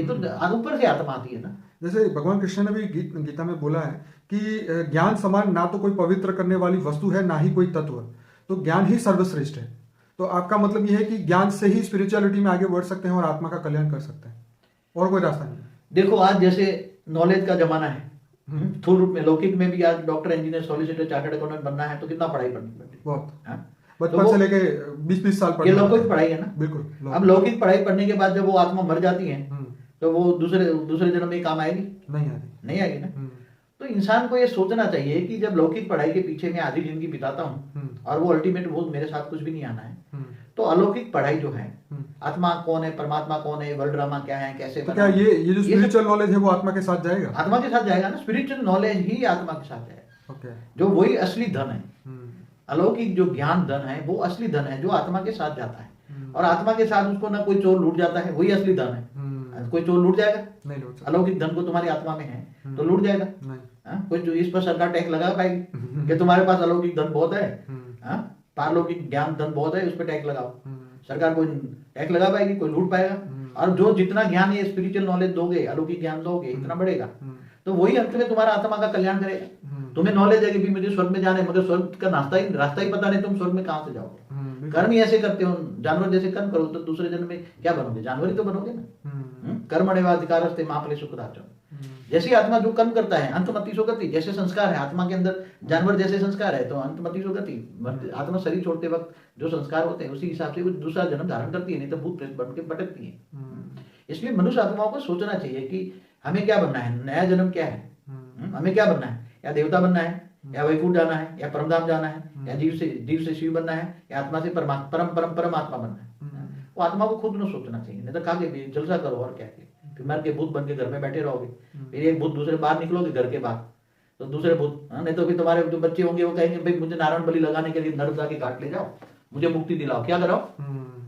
तो ऊपर से आत्मा आती है ना। जैसे भगवान कृष्ण ने भी गीता में बोला है कि ज्ञान समान ना तो कोई पवित्र करने वाली वस्तु है, ना ही कोई तत्व, तो ज्ञान ही सर्वश्रेष्ठ है। तो आपका मतलब यह है कि ज्ञान से ही स्पिरिचुअलिटी में आगे बढ़ सकते हैं और आत्मा का कल्याण कर सकते हैं, और कोई रास्ता नहीं है। देखो आज जैसे नॉलेज का जमाना है, स्थूल रूप में लौकिक में भी आज doctor, engineer, solicitor, chartered accountant बनना है तो कितना पढ़ाई करनी पड़ती है, बहुत बचपन से लेके 20-20 साल ये लौकिक पढ़ाई है ना। बिल्कुल। अब लौकिक पढ़ाई पढ़ने के बाद जब वो आत्मा मर जाती है तो वो दूसरे जन्म में काम आएगी? नहीं आएगी ना। तो इंसान को ये सोचना चाहिए कि जब लौकिक पढ़ाई के पीछे मैं आधी जिंदगी बिताता हूँ और वो अल्टीमेट वो मेरे साथ कुछ भी नहीं आना है, तो अलौकिक पढ़ाई जो है, आत्मा कौन है, परमात्मा कौन है, वर्ल्ड ड्रामा क्या है, कैसे तो क्या ये जो स्पिरिचुअल नॉलेज है वो आत्मा के साथ जाएगा? आत्मा के साथ जाएगा ना। स्पिरिचुअल नॉलेज ही आत्मा के साथ जाएगा, जो वही असली धन है। अलौकिक जो ज्ञान धन है वो असली धन है जो आत्मा के साथ जाता है, और आत्मा के साथ उसको ना कोई चोर लूट जाता है, वही असली धन है। कोई चोर लूट जाएगा? नहीं लूट सकता। अलौकिक धन को तुम्हारी आत्मा में है तो लूट जाएगा? नहीं। कोई जो इस पर सरकार टैक्स लगा पाएगी कि तुम्हारे पास अलौकिक धन बहुत है, पारलौकिक ज्ञान धन बहुत है, उस पर टैक्स लगाओ? सरकार कोई टैक्स लगा पाएगी? कोई लूट पाएगा? और जो जितना ज्ञान ये स्पिरिचुअल नॉलेज दोगे, अलौकिक ज्ञान दोगे, इतना बढ़ेगा तो वही अंत में तुम्हारा आत्मा का कल्याण करेगा। तुम्हें नॉलेज है कि भी मुझे स्वर्ग में जाना है, मगर स्वर्ग का रास्ता ही पता नहीं, तुम स्वर्ग में कहां से जाओगे? कर्म ही ऐसे करते हो, जानवर जैसे कर्म करो तो दूसरे जन्म में क्या बनोगे? जानवर ही तो बनोगे ना। कर्मण्येवाधिकारस्ते मा फले सुखदाचम। जैसी आत्मा जो कर्म करता है अंतमति सुगति, जैसे संस्कार है आत्मा के अंदर, जानवर जैसे संस्कार है तो अंतमति सुगति, आत्मा शरीर छोड़ते वक्त जो संस्कार होते हैं उसी हिसाब से वो दूसरा जन्म धारण करती है, नहीं तो भूत प्रेत बन के भटकती है। इसलिए मनुष्य आत्माओं को सोचना चाहिए कि हमें क्या बनना है, नया जन्म क्या है, हमें क्या बनना है, या देवता बनना है, या वैकुंठ जाना है, या परमधाम जाना है, या जीव से शिव बनना है, या आत्मा से परमात्मा बनना है। वो आत्मा को खुद न सोचना चाहिए, नहीं तो खा के जलसा करो और क्या, फिर मर के भूत बन के घर में बैठे रहोगे, फिर एक भूत दूसरे बाहर निकलोगे घर के बाहर तो दूसरे भूत, नहीं तो फिर तुम्हारे जो बच्चे होंगे वो कहेंगे भाई मुझे नारायण बलि लगाने के लिए नर्मदा के घाट ले जाओ, मुझे मुक्ति दिलाओ, क्या कराओ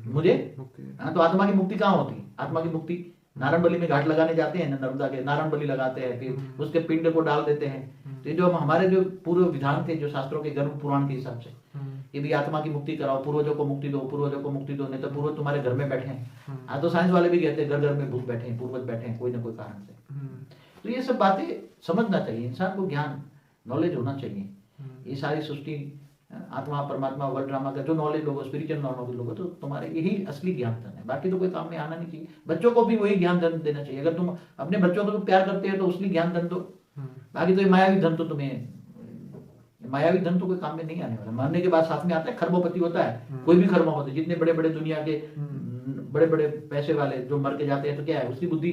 मुझे। तो आत्मा की मुक्ति कहाँ होती है? आत्मा की मुक्ति नारायण बलि में घाट लगाने जाते हैं, नर्मदा के नारायण बलि लगाते हैं, फिर उसके पिंड को डाल देते हैं। तो जो हमारे जो पूर्व विधान थे, जो शास्त्रों के गर्भ पुराण के हिसाब से, कि भी आत्मा की मुक्ति कराओ, पूर्वजों को मुक्ति दो, पूर्वजों को मुक्ति दो, नहीं तो पूर्वज तुम्हारे घर में बैठे हैं। आज तो साइंस वाले भी कहते हैं घर घर में भूत बैठे हैं, पूर्वज बैठे हैं कोई ना कोई कारण से। तो ये सब बातें समझना चाहिए इंसान को, ज्ञान नॉलेज होना चाहिए। ये सारी सृष्टि, आत्मा, परमात्मा, वर्ल्ड ड्रामा का जो नॉलेज लोगो, स्पिरिचुअल नॉलेज लोगो, तो तुम्हारे यही असली ज्ञान धन है, बाकी तो कोई काम में आना नहीं चाहिए। बच्चों को भी वही ज्ञान धन देना चाहिए। अगर तुम अपने बच्चों को प्यार करते हो तो उसलिए ज्ञान धन दो, बाकी तो ये मायावी धन तो तुम्हें, मायावी धन तो कोई काम में नहीं आने वाला। मरने के बाद साथ में आता है, खरबोपति होता है, कोई भी खरबा होता है, जितने बड़े बड़े दुनिया के बड़े बड़े पैसे वाले जो मर के जाते हैं तो क्या है, उसकी बुद्धि